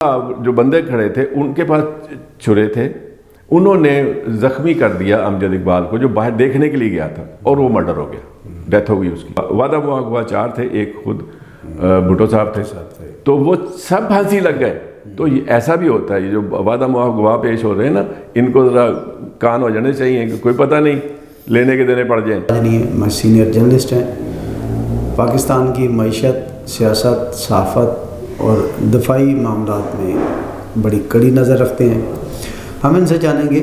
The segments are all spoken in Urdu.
جو بندے کھڑے تھے ان کے پاس چھرے تھے، انہوں نے زخمی کر دیا امجد اقبال کو جو باہر دیکھنے کے لیے گیا تھا، اور وہ مرڈر ہو گیا، ڈیتھ ہو گئی اس کی۔ وعدہ مواقع 4 تھے، ایک خود بھٹو صاحب تھے، تو وہ سب پھانسی لگ گئے۔ تو یہ ایسا بھی ہوتا ہے، یہ جو وعدہ مواقع پیش ہو رہے ہیں نا، ان کو ذرا کان ہو جانے چاہیے کہ کوئی پتہ نہیں لینے کے دینے پڑ جائیں۔ میں سینئر جرنلسٹ ہیں، پاکستان کی معیشت، سیاست، صحافت اور دفاعی معاملات میں بڑی کڑی نظر رکھتے ہیں۔ ہم ان سے جانیں گے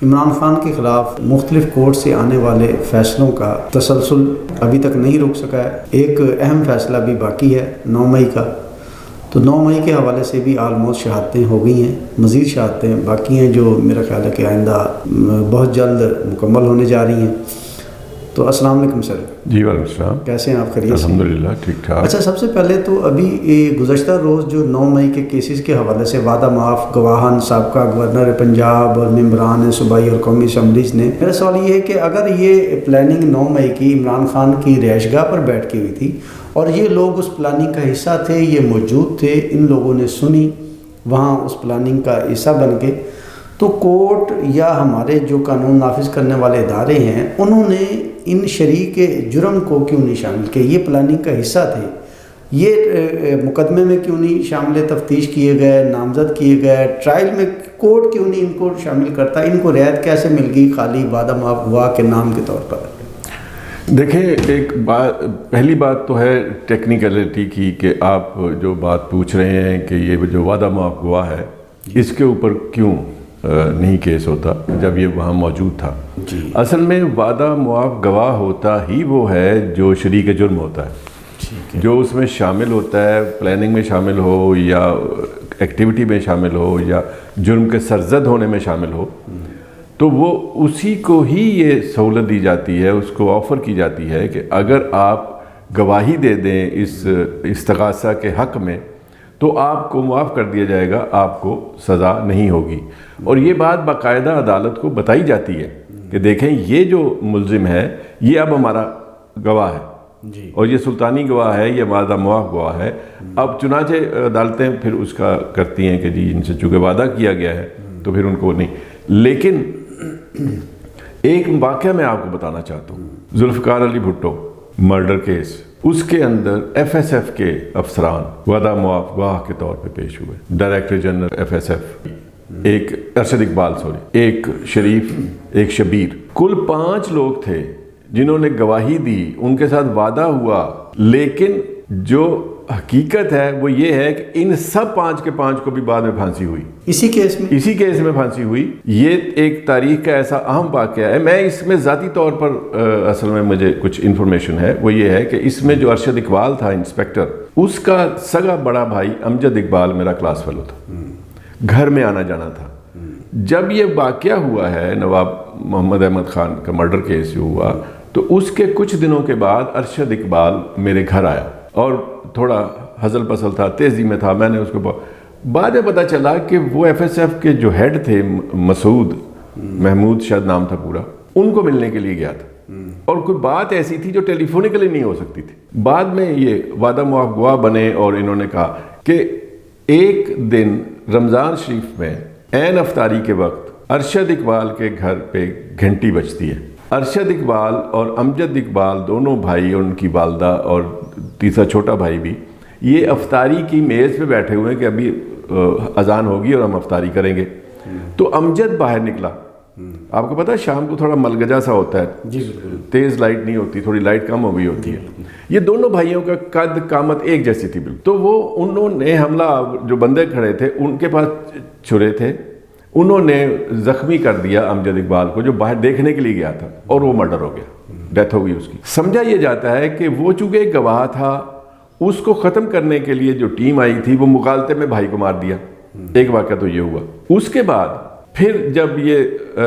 عمران خان کے خلاف مختلف کورٹ سے آنے والے فیصلوں کا تسلسل ابھی تک نہیں روک سکا ہے۔ ایک اہم فیصلہ بھی باقی ہے 9 مئی کا، تو 9 مئی کے حوالے سے بھی آلموسٹ شہادتیں ہو گئی ہیں، مزید شہادتیں باقی ہیں جو میرا خیال ہے کہ آئندہ بہت جلد مکمل ہونے جا رہی ہیں۔ تو السلام علیکم سر۔ جی وعلیکم السلام، کیسے ہیں آپ؟ خیریت سے؟ الحمدللہ ٹھیک ٹھاک۔ اچھا، سب سے پہلے تو ابھی گزشتہ روز جو 9 مئی کے کیسز کے حوالے سے وعدہ معاف گواہان، سابقہ گورنر پنجاب اور ممبران صوبائی اور قومی اسمبلیز نے، میرا سوال یہ ہے کہ اگر یہ پلاننگ 9 مئی کی عمران خان کی رہائش گاہ پر بیٹھ کے ہوئی تھی اور یہ لوگ اس پلاننگ کا حصہ تھے، یہ موجود تھے، ان لوگوں نے سنی، وہاں اس پلاننگ کا حصہ بن کے، تو کورٹ یا ہمارے جو قانون نافذ کرنے والے ادارے ہیں انہوں نے ان شریک جرم کو کیوں نہیں شامل کیا؟ یہ پلاننگ کا حصہ تھے، یہ مقدمے میں کیوں نہیں شامل تفتیش کیے گئے، نامزد کیے گئے، ٹرائل میں کورٹ کیوں نہیں ان کو شامل کرتا؟ ان کو رعایت کیسے مل گئی خالی وعدہ معاف گواہ کے نام کے طور پر؟ دیکھیں، ایک بات، پہلی بات تو ہے ٹیکنیکلٹی کی کہ آپ جو بات پوچھ رہے ہیں کہ یہ جو وعدہ معاف گواہ ہے اس کے اوپر کیوں نہیں کیس ہوتا جب یہ وہاں موجود تھا۔ جی، اصل میں وعدہ معاف گواہ ہوتا ہی وہ ہے جو شریک جرم ہوتا ہے، جو اس میں شامل ہوتا ہے، پلاننگ میں شامل ہو یا ایکٹیویٹی میں شامل ہو یا جرم کے سرزد ہونے میں شامل ہو، تو وہ اسی کو ہی یہ سہولت دی جاتی ہے، اس کو آفر کی جاتی ہے کہ اگر آپ گواہی دے دیں اس استغاثہ کے حق میں تو آپ کو معاف کر دیا جائے گا، آپ کو سزا نہیں ہوگی۔ اور یہ بات باقاعدہ عدالت کو بتائی جاتی ہے کہ دیکھیں یہ جو ملزم ہے یہ اب ہمارا گواہ ہے، اور یہ سلطانی گواہ ہے، یہ وعدہ معاف گواہ ہے۔ اب چنانچہ عدالتیں پھر اس کا کرتی ہیں کہ جی ان سے چونکہ وعدہ کیا گیا ہے تو پھر ان کو نہیں۔ لیکن ایک واقعہ میں آپ کو بتانا چاہتا ہوں، ذوالفقار علی بھٹو مرڈر کیس، اس کے اندر ایف ایس ایف کے افسران وعدہ معاف گواہ کے طور پہ پیش ہوئے، director general F S F, ایک ارشد اقبال، ایک شریف، ایک شبیر، کل 5 لوگ تھے جنہوں نے گواہی دی، ان کے ساتھ وعدہ ہوا۔ لیکن جو حقیقت ہے وہ یہ ہے کہ ان سب 5 کے 5 کو بھی بعد میں پھانسی ہوئی، اسی کیس میں پھانسی ہوئی۔ یہ ایک تاریخ کا ایسا اہم واقعہ ہے۔ میں اس میں ذاتی طور پر اصل میں مجھے کچھ انفارمیشن ہے، وہ یہ ہے کہ اس میں جو ارشد اقبال تھا انسپیکٹر، اس کا سگا بڑا بھائی امجد اقبال میرا کلاس فیلو تھا، گھر میں آنا جانا تھا۔ جب یہ واقعہ ہوا ہے نواب محمد احمد خان کا مرڈر کیس جو ہوا، تو اس کے کچھ دنوں کے بعد ارشد اقبال میرے گھر آیا اور تھوڑا ہزل پسل تھا، تیزی میں تھا۔ میں نے اس کو بعد میں پتہ چلا کہ وہ ایف ایس ایف کے جو ہیڈ تھے مسعود محمود شاید نام تھا پورا، ان کو ملنے کے لیے گیا تھا، اور کوئی بات ایسی تھی جو ٹیلی فونیکلی نہیں ہو سکتی تھی۔ بعد میں یہ وعدہ معاف گواہ بنے اور انہوں نے کہا کہ ایک دن رمضان شریف میں عین افطاری کے وقت ارشد اقبال کے گھر پہ گھنٹی بجتی ہے۔ ارشد اقبال اور امجد اقبال دونوں بھائی اور ان کی والدہ اور تیسرا چھوٹا بھائی بھی یہ افطاری کی میز پہ بیٹھے ہوئے ہیں کہ ابھی اذان ہوگی اور ہم افطاری کریں گے۔ تو امجد باہر نکلا، آپ کو پتہ ہے شام کو تھوڑا ملگجا سا ہوتا ہے، تیز لائٹ نہیں ہوتی، تھوڑی لائٹ کم ہو گئی ہوتی ہے۔ یہ دونوں بھائیوں کا قد قامت ایک جیسی تھی بالکل۔ تو وہ انہوں نے حملہ، جو بندے کھڑے تھے ان کے پاس چھرے تھے، انہوں نے زخمی کر دیا امجد اقبال کو جو باہر دیکھنے کے لیے گیا تھا، اور وہ مرڈر ہو گیا، ڈیتھ ہو گئی اس کی۔ سمجھا یہ جاتا ہے کہ وہ چونکہ ایک گواہ تھا، اس کو ختم کرنے کے لیے جو ٹیم آئی تھی وہ مغالطے میں بھائی کو مار دیا۔ ایک واقعہ تو یہ ہوا۔ اس کے بعد پھر جب یہ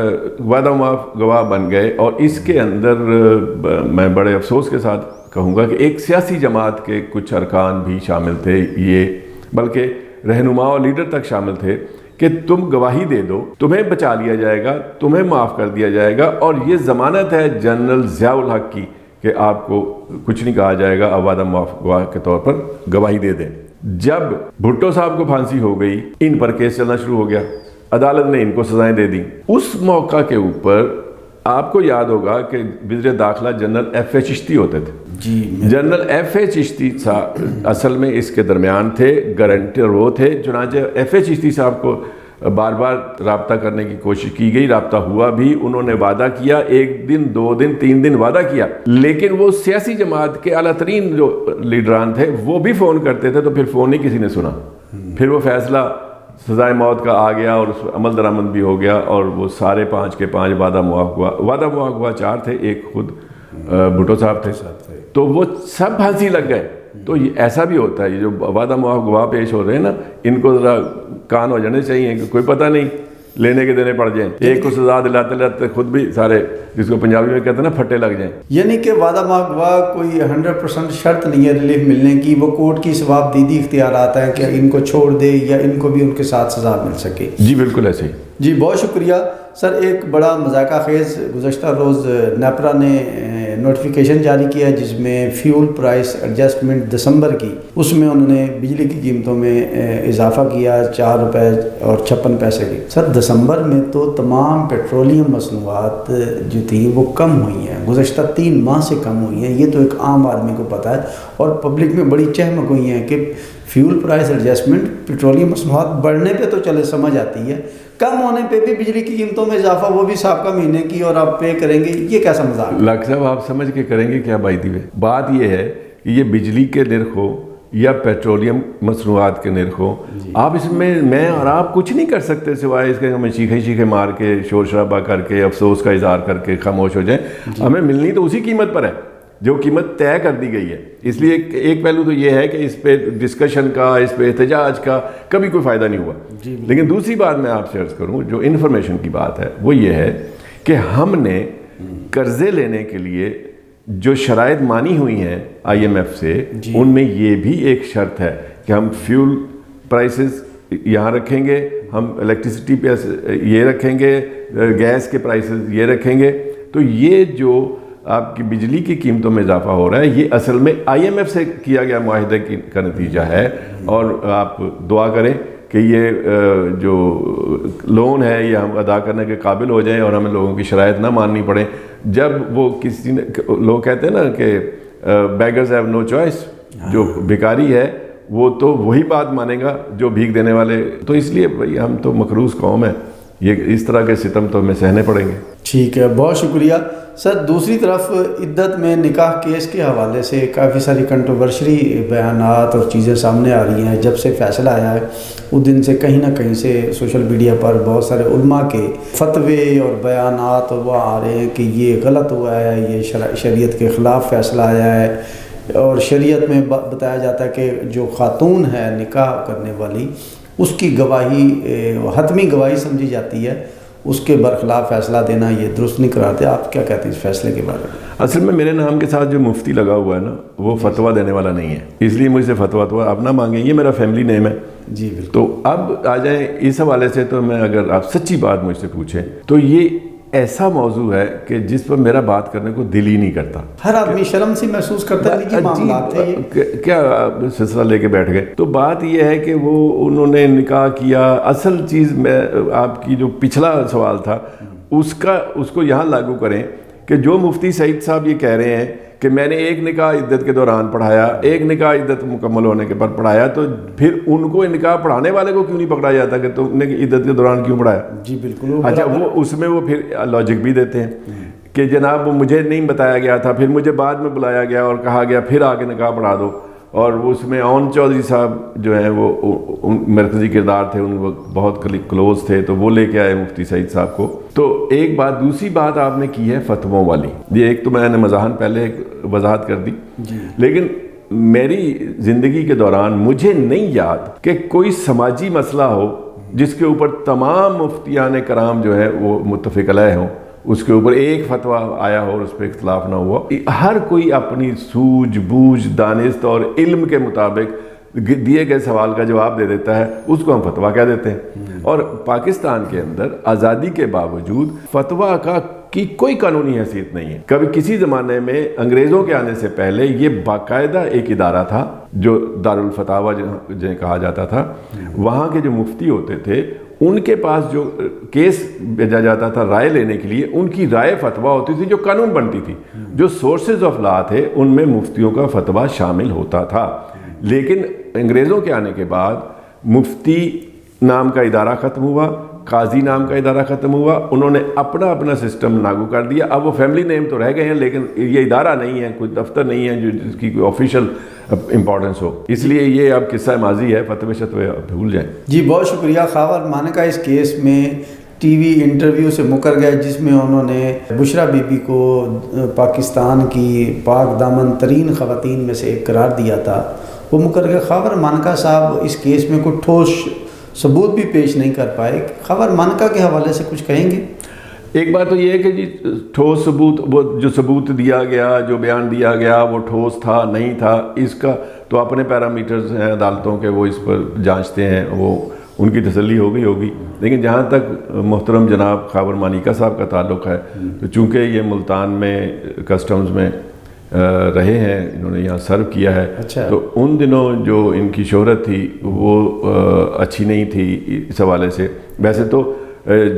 وعدہ معاف گواہ بن گئے، اور اس کے اندر میں بڑے افسوس کے ساتھ کہوں گا کہ ایک سیاسی جماعت کے کچھ ارکان بھی شامل تھے، یہ بلکہ رہنما اور لیڈر تک شامل تھے کہ تم گواہی دے دو، تمہیں بچا لیا جائے گا، تمہیں معاف کر دیا جائے گا، اور یہ ضمانت ہے جنرل ضیاء الحق کی کہ آپ کو کچھ نہیں کہا جائے گا، وعدہ معاف گواہ کے طور پر گواہی دے دیں۔ جب بھٹو صاحب کو پھانسی ہو گئی، ان پر کیس چلنا شروع ہو گیا، عدالت نے ان کو سزائیں دے دی. اس موقع کے اوپر آپ کو یاد ہوگا کہ وزیر داخلہ جنرل ایف اے چشتی ہوتے تھے. جنرل ایف اے چشتی صاحب اصل میں اس کے درمیان تھے، گارنٹر وہ تھے. چنانچہ ایف اے چشتی صاحب کو بار بار رابطہ کرنے کی کوشش کی گئی، رابطہ ہوا بھی، انہوں نے وعدہ کیا، 1 دن 2 دن 3 دن وعدہ کیا، لیکن وہ سیاسی جماعت کے اعلیٰ ترین جو لیڈران تھے وہ بھی فون کرتے تھے تو پھر فون نہیں کسی نے سنا. پھر وہ فیصلہ سزائے موت کا آ گیا اور اس پر عمل درآمد بھی ہو گیا، اور وہ سارے 5 کے 5 وعدہ معاف ہوا 4 تھے، ایک خود بھٹو صاحب تھے، تو وہ سب پھانسی لگ گئے. تو یہ ایسا بھی ہوتا ہے، یہ جو وعدہ معاف گواہ پیش ہو رہے ہیں نا، ان کو ذرا کان ہو جانے چاہیے کہ کوئی پتہ نہیں لینے کے دینے پڑ جائیں. ایک کو سزا دلاتے دلاتے خود بھی سارے، جس کو پنجابی میں کہتے ہیں نا، پھٹے لگ جائیں. یعنی کہ وعدہ معاف گواہ کوئی 100% شرط نہیں ہے ریلیف ملنے کی، وہ کورٹ کی ثواب دیدی اختیارات ہیں کہ ان کو چھوڑ دے یا ان کو بھی ان کے ساتھ سزا مل سکے. جی بالکل ایسے ہی. جی بہت شکریہ سر. ایک بڑا مذاکرہ خیز گزشتہ روز نیپرا نے نوٹیفیکیشن جاری کیا جس میں فیول پرائس ایڈجسٹمنٹ دسمبر کی، اس میں انہوں نے بجلی کی قیمتوں میں اضافہ کیا 4 روپے اور 56 پیسے کی. سر دسمبر میں تو تمام پیٹرولیم مصنوعات جو تھیں وہ کم ہوئی ہیں، گزشتہ 3 ماہ سے کم ہوئی ہیں. یہ تو ایک عام آدمی کو پتہ ہے، اور پبلک میں بڑی چہمک ہوئی ہیں کہ فیول پرائس ایڈجسٹمنٹ پیٹرولیم مصنوعات بڑھنے پہ تو چلے سمجھ آتی ہے، کم ہونے پہ بھی بجلی کی قیمتوں میں اضافہ، وہ بھی سابقہ مہینے کی، اور آپ پے کریں گے. یہ کیسا مذاق؟ لاکھ صاحب آپ سمجھ کے کریں گے کیا بائی دی وے؟ بات یہ ہے کہ یہ بجلی کے نرخ ہو یا پیٹرولیم مصنوعات کے نرخ ہو، آپ اس میں اور آپ کچھ نہیں کر سکتے سوائے اس کے ہمیں چیخے مار کے، شور شرابہ کر کے، افسوس کا اظہار کر کے خاموش ہو جائیں. ہمیں ملنی تو اسی قیمت پر ہے جو قیمت طے کر دی گئی ہے. اس لیے ایک پہلو تو یہ ہے کہ اس پہ ڈسکشن کا، اس پہ احتجاج کا کبھی کوئی فائدہ نہیں ہوا. لیکن دوسری بات میں آپ سے عرض کروں، جو انفارمیشن کی بات ہے وہ یہ ہے کہ ہم نے قرضے لینے کے لیے جو شرائط مانی ہوئی ہیں آئی ایم ایف سے، ان میں یہ بھی ایک شرط ہے کہ ہم فیول پرائسز یہاں رکھیں گے، ہم الیکٹریسٹی پہ یہ رکھیں گے، گیس کے پرائسز یہ رکھیں گے. تو یہ جو آپ کی بجلی کی قیمتوں میں اضافہ ہو رہا ہے، یہ اصل میں آئی ایم ایف سے کیا گیا معاہدے کا نتیجہ ہے. اور آپ دعا کریں کہ یہ جو لون ہے یہ ہم ادا کرنے کے قابل ہو جائیں اور ہمیں لوگوں کی شرائط نہ ماننی پڑیں. جب وہ کسی نے، لوگ کہتے ہیں نا کہ بیگرز ہیو نو چوائس، جو بھکاری ہے وہ تو وہی بات مانے گا جو بھیک دینے والے. تو اس لیے بھائی ہم تو مقروض قوم ہے، یہ اس طرح کے ستم تو ہمیں سہنے پڑیں گے. ٹھیک ہے، بہت شکریہ سر. دوسری طرف عدت میں نکاح کیس کے حوالے سے کافی ساری کنٹروورشری بیانات اور چیزیں سامنے آ رہی ہیں. جب سے فیصلہ آیا ہے اس دن سے کہیں نہ کہیں سے سوشل میڈیا پر بہت سارے علماء کے فتوے اور بیانات وہ آ رہے ہیں کہ یہ غلط ہوا ہے، یہ شریعت کے خلاف فیصلہ آیا ہے. اور شریعت میں بتایا جاتا ہے کہ جو خاتون ہے نکاح کرنے والی، اس کی گواہی حتمی گواہی سمجھی جاتی ہے، اس کے برخلاف فیصلہ دینا یہ درست نہیں قرار دیا. آپ کیا کہتے ہیں اس فیصلے کے بارے میں؟ اصل میں میرے نام کے ساتھ جو مفتی لگا ہوا ہے نا، وہ فتویٰ دینے والا نہیں ہے، اس لیے مجھ سے فتویٰ تو آپ نہ مانگیں، یہ میرا فیملی نیم ہے. جی بالکل. تو اب آ جائیں اس حوالے سے، تو میں اگر آپ سچی بات مجھ سے پوچھیں تو یہ ایسا موضوع ہے کہ جس پر میرا بات کرنے کو دل ہی نہیں کرتا. ہر آدمی شرم سے محسوس کرتا ہے کہ معاملات تھے یہ کیا سلسلہ لے کے بیٹھ گئے. تو بات یہ ہے کہ وہ انہوں نے نکاح کیا. اصل چیز میں آپ کی جو پچھلا سوال تھا اس کو یہاں لاگو کریں کہ جو مفتی سعید صاحب یہ کہہ رہے ہیں کہ میں نے ایک نکاح عدت کے دوران پڑھایا، ایک نکاح عدت مکمل ہونے کے بعد پڑھایا، تو پھر ان کو نکاح پڑھانے والے کو کیوں نہیں پکڑا جاتا کہ تم نے عدت کے دوران کیوں پڑھایا؟ جی بالکل. اچھا، وہ اس میں وہ پھر لاجک بھی دیتے ہیں کہ جناب وہ مجھے نہیں بتایا گیا تھا، پھر مجھے بعد میں بلایا گیا اور کہا گیا پھر آ کے نکاح پڑھا دو. اور اس میں اون چودھری صاحب جو ہیں وہ مرکزی کردار تھے، ان وہ بہت کلوز تھے، تو وہ لے کے آئے مفتی سعید صاحب کو. تو ایک بات. دوسری بات آپ نے کی ہے فتووں والی، یہ ایک تو میں نے مزاحن پہلے ایک وضاحت کر دی، لیکن میری زندگی کے دوران مجھے نہیں یاد کہ کوئی سماجی مسئلہ ہو جس کے اوپر تمام مفتیان کرام جو ہے وہ متفق علیہ ہوں، اس کے اوپر ایک فتویٰ آیا ہو اور اس پہ اختلاف نہ ہوا. ہر کوئی اپنی سوجھ بوجھ، دانست اور علم کے مطابق دیے گئے سوال کا جواب دے دیتا ہے، اس کو ہم فتویٰ کہہ دیتے ہیں. اور پاکستان کے اندر آزادی کے باوجود فتویٰ کا کی کوئی قانونی حیثیت نہیں ہے. کبھی کسی زمانے میں انگریزوں کے آنے سے پہلے یہ باقاعدہ ایک ادارہ تھا جو دارالفتاوی جنہیں کہا جاتا تھا. وہاں کے جو مفتی ہوتے تھے ان کے پاس جو کیس بھیجا جاتا تھا رائے لینے کے لیے، ان کی رائے فتویٰ ہوتی تھی جو قانون بنتی تھی. جو سورسز آف لا تھے ان میں مفتیوں کا فتویٰ شامل ہوتا تھا. لیکن انگریزوں کے آنے کے بعد مفتی نام کا ادارہ ختم ہوا، قاضی نام کا ادارہ ختم ہوا. انہوں نے اپنا اپنا سسٹم لاگو کر دیا. اب وہ فیملی نیم تو رہ گئے ہیں لیکن یہ ادارہ نہیں ہے، کوئی دفتر نہیں ہے جس کی کوئی آفیشیل امپورٹنس ہو. اس لیے یہ اب قصہ ماضی ہے، فتوے شتوے بھول جائیں. جی بہت شکریہ. خاور مانکا اس کیس میں ٹی وی انٹرویو سے مکر گئے جس میں انہوں نے بشرا بی بی کو پاکستان کی پاک دامن ترین خواتین میں سے ایک قرار دیا تھا. وہ مکر گئے. خاور مانکا صاحب اس کیس میں کوئی ٹھوس ثبوت بھی پیش نہیں کر پائے. خاور مانکا کے حوالے سے کچھ کہیں گے؟ ایک بات تو یہ ہے کہ جی ٹھوس ثبوت، وہ جو ثبوت دیا گیا، جو بیان دیا گیا وہ ٹھوس تھا نہیں تھا، اس کا تو اپنے پیرامیٹرز ہیں عدالتوں کے، وہ اس پر جانچتے ہیں، وہ ان کی تسلی ہوگی. لیکن جہاں تک محترم جناب خاور مانیکا صاحب کا تعلق ہے تو چونکہ یہ ملتان میں کسٹمز میں رہے ہیں، انہوں نے یہاں سرو کیا ہے. اچھا. تو ان دنوں جو ان کی شہرت تھی وہ اچھی نہیں تھی اس حوالے سے. ویسے تو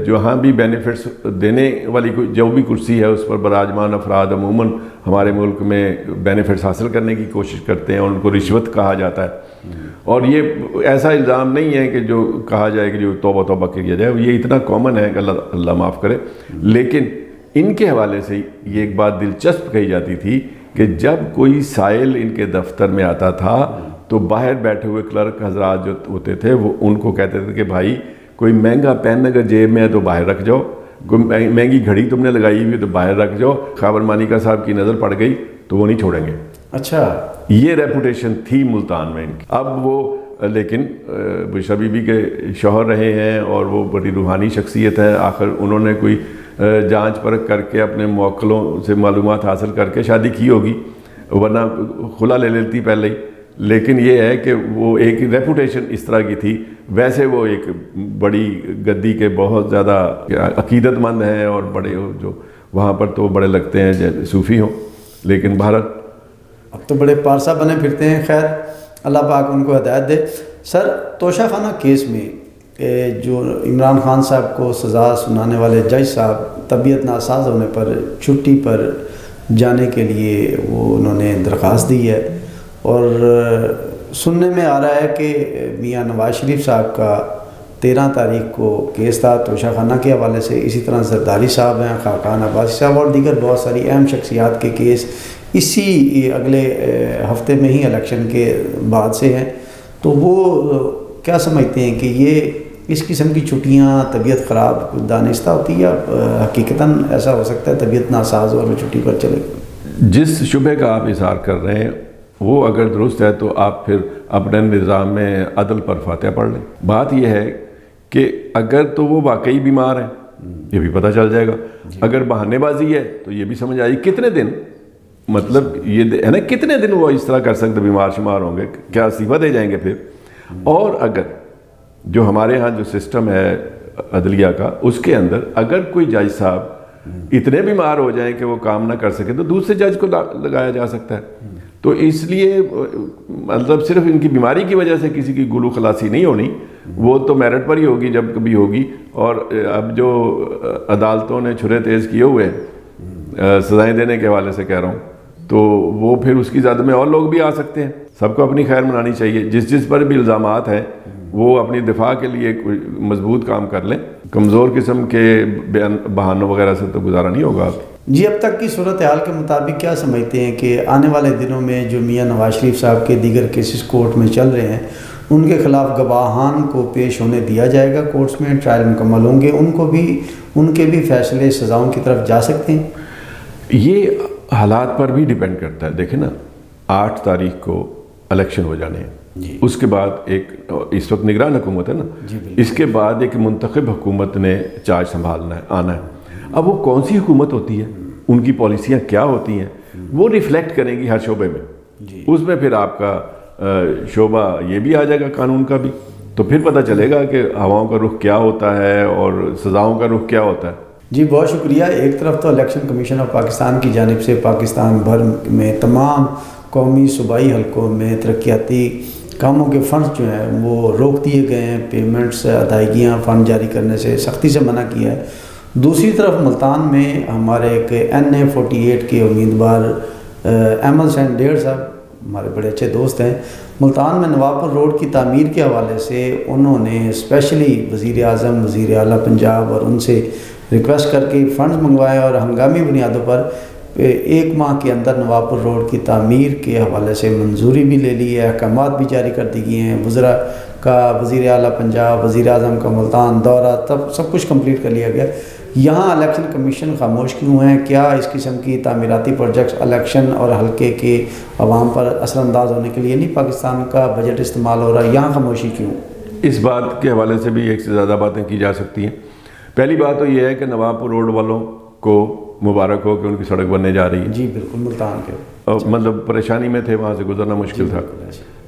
جہاں بھی بینیفٹس دینے والی جو بھی کرسی ہے اس پر براجمان افراد عموماً ہمارے ملک میں بینیفٹس حاصل کرنے کی کوشش کرتے ہیں اور ان کو رشوت کہا جاتا ہے. اور یہ ایسا الزام نہیں ہے کہ جو کہا جائے کہ جو توبہ کیا جائے، یہ اتنا کامن ہے کہ اللہ معاف کرے. لیکن ان کے حوالے سے یہ ایک بات دلچسپ کہی جاتی تھی کہ جب کوئی سائل ان کے دفتر میں آتا تھا تو باہر بیٹھے ہوئے کلرک حضرات جو ہوتے تھے وہ ان کو کہتے تھے کہ بھائی کوئی مہنگا پین اگر جیب میں ہے تو باہر رکھ جاؤ، کوئی مہنگی گھڑی تم نے لگائی ہوئی تو باہر رکھ جاؤ. خاور مانیکا صاحب کی نظر پڑ گئی تو وہ نہیں چھوڑیں گے. اچھا. یہ ریپوٹیشن تھی ملتان میں ان کی. اب وہ لیکن بشرا بی بی کے شوہر رہے ہیں اور وہ بڑی روحانی شخصیت ہے. آخر انہوں نے کوئی جانچ پرکھ کر کے اپنے موکلوں سے معلومات حاصل کر کے شادی کی ہوگی، ورنہ خلا لے لیتی پہلے ہی. لیکن یہ ہے کہ وہ ایک ریپوٹیشن اس طرح کی تھی. ویسے وہ ایک بڑی گدی کے بہت زیادہ عقیدت مند ہیں اور بڑے جو وہاں پر تو بڑے لگتے ہیں جیسے صوفی ہوں، لیکن بھارت اب تو بڑے پارسا بنے پھرتے ہیں. خیر اللہ پاک ان کو ہدایت دے. سر توشہ خانہ کیس میں جو عمران خان صاحب کو سزا سنانے والے جج صاحب طبیعت ناساز ہونے پر چھٹی پر جانے کے لیے وہ انہوں نے درخواست دی ہے اور سننے میں آ رہا ہے کہ میاں نواز شریف صاحب کا 13 تاریخ کو کیس تھا توشہ خانہ کے حوالے سے. اسی طرح زرداری صاحب ہیں، خاقان عباسی صاحب اور دیگر بہت ساری اہم شخصیات کے کیس اسی اگلے ہفتے میں ہی الیکشن کے بعد سے ہیں. تو وہ کیا سمجھتے ہیں کہ یہ اس قسم کی چھٹیاں طبیعت خراب دانستہ ہوتی ہے یا حقیقتاً ایسا ہو سکتا ہے طبیعت ناساز اور وہ چھٹی پر چلے؟ جس شبہ کا آپ اظہار کر رہے ہیں وہ اگر درست ہے تو آپ پھر اپنے نظام میں عدل پر فاتحہ پڑھ لیں. بات یہ ہے کہ اگر تو وہ واقعی بیمار ہیں یہ بھی پتہ چل جائے گا. اگر بہانے بازی ہے تو یہ بھی سمجھ آئی کتنے دن، مطلب یہ ہے نا کتنے دن وہ اس طرح کر سکتے، بیمار شمار ہوں گے، کیا استعفیٰ دے جائیں گے پھر. اور اگر جو ہمارے ہاں جو سسٹم ہے عدلیہ کا اس کے اندر اگر کوئی جج صاحب اتنے بیمار ہو جائیں کہ وہ کام نہ کر سکے تو دوسرے جج کو لگایا جا سکتا ہے. تو اس لیے مطلب صرف ان کی بیماری کی وجہ سے کسی کی گلو خلاصی نہیں ہونی، وہ تو میرٹ پر ہی ہوگی جب کبھی ہوگی. اور اب جو عدالتوں نے چھرے تیز کیے ہوئے ہیں سزائیں دینے کے حوالے سے کہہ رہا ہوں، تو وہ پھر اس کی زد میں اور لوگ بھی آ سکتے ہیں. سب کو اپنی خیر منانی چاہیے. جس پر بھی الزامات ہیں وہ اپنی دفاع کے لیے کوئی مضبوط کام کر لیں. کمزور قسم کے بہانوں وغیرہ سے تو گزارا نہیں ہوگا. جی اب تک کی صورتحال کے مطابق کیا سمجھتے ہیں کہ آنے والے دنوں میں جو میاں نواز شریف صاحب کے دیگر کیسز کورٹ میں چل رہے ہیں ان کے خلاف گواہان کو پیش ہونے دیا جائے گا کورٹس میں، ٹرائل مکمل ہوں گے، ان کے بھی فیصلے سزاؤں کی طرف جا سکتے ہیں؟ یہ حالات پر بھی ڈیپینڈ کرتا ہے. دیکھیں نا 8 تاریخ کو الیکشن ہو جانے ہیں جی. اس کے بعد ایک اس وقت نگران حکومت ہے نا جی اس کے بعد ایک منتخب حکومت نے چارج سنبھالنا ہے، آنا ہے. اب وہ کون سی حکومت ہوتی ہے، ان کی پالیسیاں کیا ہوتی ہیں، وہ ریفلیکٹ کریں گی ہر شعبے میں جی. اس میں پھر آپ کا شعبہ یہ بھی آ جائے گا قانون کا بھی، تو پھر پتہ چلے گا کہ ہواؤں کا رخ کیا ہوتا ہے اور سزاؤں کا رخ کیا ہوتا ہے. جی بہت شکریہ. ایک طرف تو الیکشن کمیشن آف پاکستان کی جانب سے پاکستان بھر میں تمام قومی صوبائی حلقوں میں ترقیاتی کاموں کے فنڈز جو ہیں وہ روک دیے گئے ہیں. پیمنٹس ادائیگیاں فنڈ جاری کرنے سے سختی سے منع کیا ہے. دوسری طرف ملتان میں ہمارے ایک NA48 کے امیدوار احمد حسین ڈیڑھ صاحب ہمارے بڑے اچھے دوست ہیں. ملتان میں نواب روڈ کی تعمیر کے حوالے سے انہوں نے اسپیشلی وزیر اعظم وزیر اعلیٰ پنجاب اور ان سے ریکویسٹ کر کے فنڈز منگوائے اور ہنگامی بنیادوں پر 1 ماہ کے اندر نواب روڈ کی تعمیر کے حوالے سے منظوری بھی لے لی ہے. احکامات بھی جاری کر دی گئے ہیں. وزراء کا وزیر اعلیٰ پنجاب وزیر اعظم کا ملتان دورہ تب سب کچھ کمپلیٹ کر لیا گیا. یہاں الیکشن کمیشن خاموش کیوں ہیں؟ کیا اس قسم کی تعمیراتی پروجیکٹس الیکشن اور حلقے کے عوام پر اثر انداز ہونے کے لیے نہیں پاکستان کا بجٹ استعمال ہو رہا؟ یہاں خاموشی کیوں؟ اس بات کے حوالے سے بھی ایک سے زیادہ باتیں کی جا سکتی ہیں. پہلی بات تو یہ ہے کہ نواب روڈ والوں کو مبارک ہو کہ ان کی سڑک بننے جا رہی ہے. جی بالکل. ملتان کے مطلب پریشانی میں تھے، وہاں سے گزرنا مشکل تھا.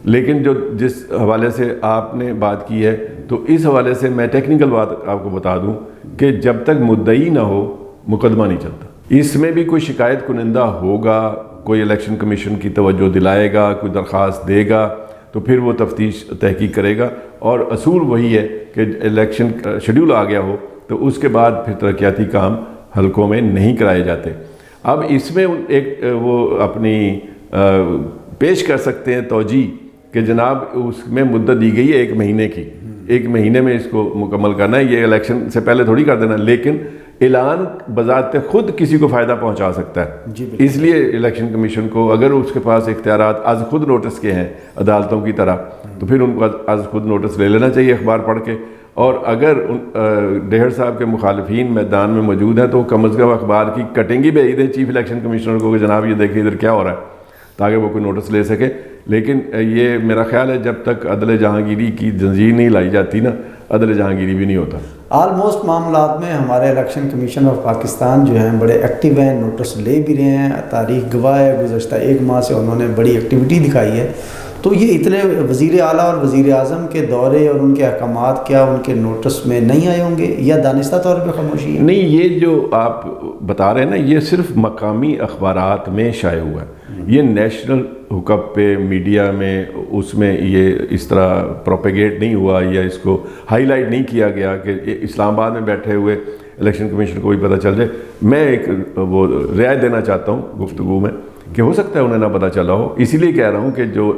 لیکن جس حوالے سے آپ نے بات کی ہے تو اس حوالے سے میں ٹیکنیکل بات آپ کو بتا دوں کہ جب تک مدعی نہ ہو مقدمہ نہیں چلتا. اس میں بھی کوئی شکایت کنندہ ہوگا، کوئی الیکشن کمیشن کی توجہ دلائے گا، کوئی درخواست دے گا تو پھر وہ تفتیش تحقیق کرے گا. اور اصول وہی ہے کہ الیکشن شیڈیول آ گیا ہو تو اس کے بعد پھر ترقیاتی کام حلقوں میں نہیں کرائے جاتے. اب اس میں ایک وہ اپنی پیش کر سکتے ہیں توجیہ کہ جناب اس میں مدت دی گئی ہے 1 مہینے کی، 1 مہینے میں اس کو مکمل کرنا ہے، یہ الیکشن سے پہلے تھوڑی کر دینا. لیکن اعلان بذات خود کسی کو فائدہ پہنچا سکتا ہے. اس لیے الیکشن کمیشن کو اگر اس کے پاس اختیارات از خود نوٹس کے ہیں عدالتوں کی طرح تو پھر ان کو از خود نوٹس لے لینا چاہیے اخبار پڑھ کے. اور اگر ڈہر صاحب کے مخالفین میدان میں موجود ہیں تو کم از کم اخبار کی کٹنگ ہی بھیج دیں چیف الیکشن کمشنر کو کہ جناب یہ دیکھیں ادھر کیا ہو رہا ہے، تاکہ وہ کوئی نوٹس لے سکے. لیکن یہ میرا خیال ہے جب تک عدل جہانگیری کی زنجیر نہیں لائی جاتی نا، عدل جہانگیری بھی نہیں ہوتا. آلموسٹ معاملات میں ہمارے الیکشن کمیشن آف پاکستان جو ہیں بڑے ایکٹیو ہیں، نوٹس لے بھی رہے ہیں. تاریخ گواہ ہے گزشتہ 1 ماہ سے انہوں نے بڑی ایکٹیویٹی دکھائی ہے. تو یہ اتنے وزیر اعلیٰ اور وزیر اعظم کے دورے اور ان کے احکامات کیا ان کے نوٹس میں نہیں آئے ہوں گے یا دانستہ طور پہ خاموشی ہے؟ نہیں، یہ جو آپ بتا رہے ہیں نا یہ صرف مقامی اخبارات میں شائع ہوا ہے. یہ نیشنل حک اپ پہ میڈیا میں اس میں یہ اس طرح پروپیگیٹ نہیں ہوا یا اس کو ہائی لائٹ نہیں کیا گیا کہ اسلام آباد میں بیٹھے ہوئے الیکشن کمیشن کو بھی پتہ چل جائے. میں ایک وہ رعایت دینا چاہتا ہوں گفتگو میں کہ ہو سکتا ہے انہیں نہ پتہ چلا ہو. اسی لیے کہہ رہا ہوں کہ جو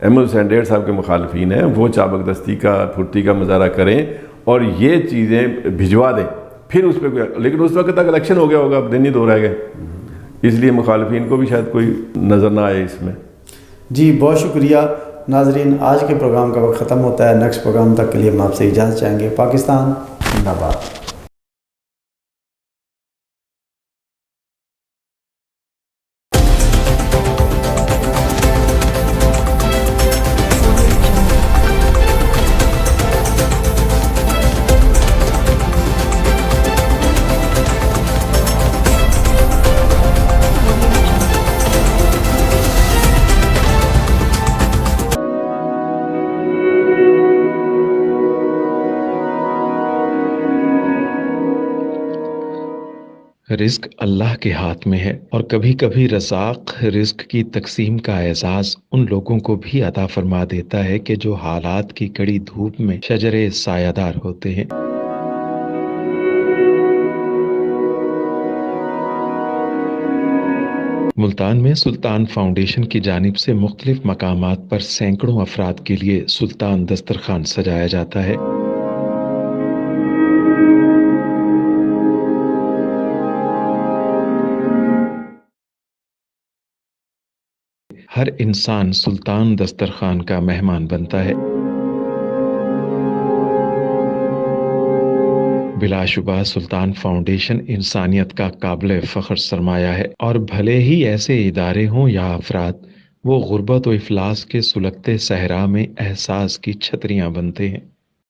احمد حسین ڈیڑھ صاحب کے مخالفین ہیں وہ چابک دستی کا پھرتی کا مظاہرہ کریں اور یہ چیزیں بھجوا دیں پھر اس پہ کوئی. لیکن اس وقت تک الیکشن ہو گیا ہوگا، اب دن ہی 2 رہ گئے، اس لیے مخالفین کو بھی شاید کوئی نظر نہ آئے اس میں. جی بہت شکریہ. ناظرین آج کے پروگرام کا وقت ختم ہوتا ہے. نیکسٹ پروگرام تک کے لیے ہم آپ سے اجازت چاہیں گے. پاکستان زندہ باد. رزق اللہ کے ہاتھ میں ہے اور کبھی کبھی رزاق رزق کی تقسیم کا اعزاز ان لوگوں کو بھی عطا فرما دیتا ہے کہ جو حالات کی کڑی دھوپ میں شجرے سایہ دار ہوتے ہیں. ملتان میں سلطان فاؤنڈیشن کی جانب سے مختلف مقامات پر سینکڑوں افراد کے لیے سلطان دسترخوان سجایا جاتا ہے. ہر انسان سلطان دسترخوان کا مہمان بنتا ہے. بلا شبہ سلطان فاؤنڈیشن انسانیت کا قابل فخر سرمایہ ہے اور بھلے ہی ایسے ادارے ہوں یا افراد، وہ غربت و افلاس کے سلگتے صحرا میں احساس کی چھتریاں بنتے ہیں.